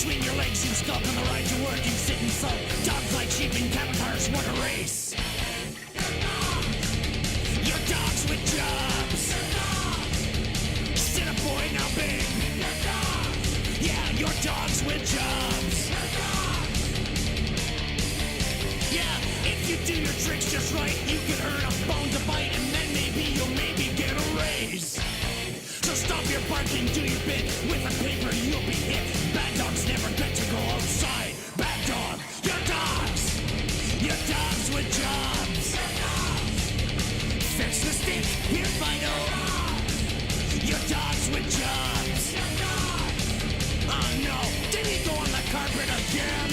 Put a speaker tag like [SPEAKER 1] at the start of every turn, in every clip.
[SPEAKER 1] between your legs, you skulk on the ride to work, you sit and sulk. Dogs like sheep in cattle cars, what a race. Your dogs with jobs. Sit up, boy, now big. Yeah, your dogs with jobs. Yeah, if you do your tricks just right, you can earn a bone to bite, and then maybe get a raise. So stop your barking, do your bit. With a paper you'll be hit. Bad dogs never get to go outside. Bad dog, your dogs. Your dogs with jobs. Fix the stick, here final. Your dogs with jobs. Oh no, did he go on the carpet again?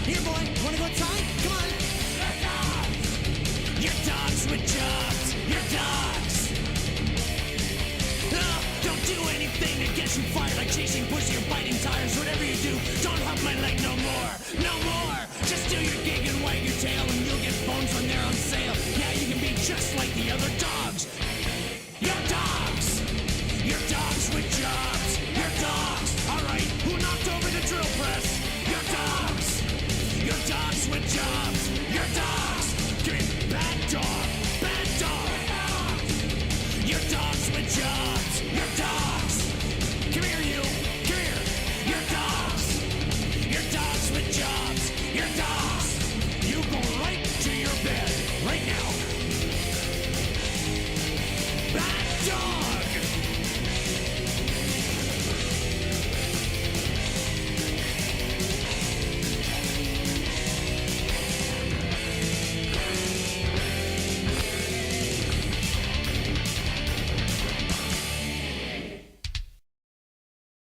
[SPEAKER 1] Here, boy, wanna go outside? Come on. Your dogs with jobs. Your dogs. Oh, don't do anything that gets you fired, like chasing pussy or biting tires. Whatever you do, don't hump my leg no more. No more. Just do your gig and wag your tail.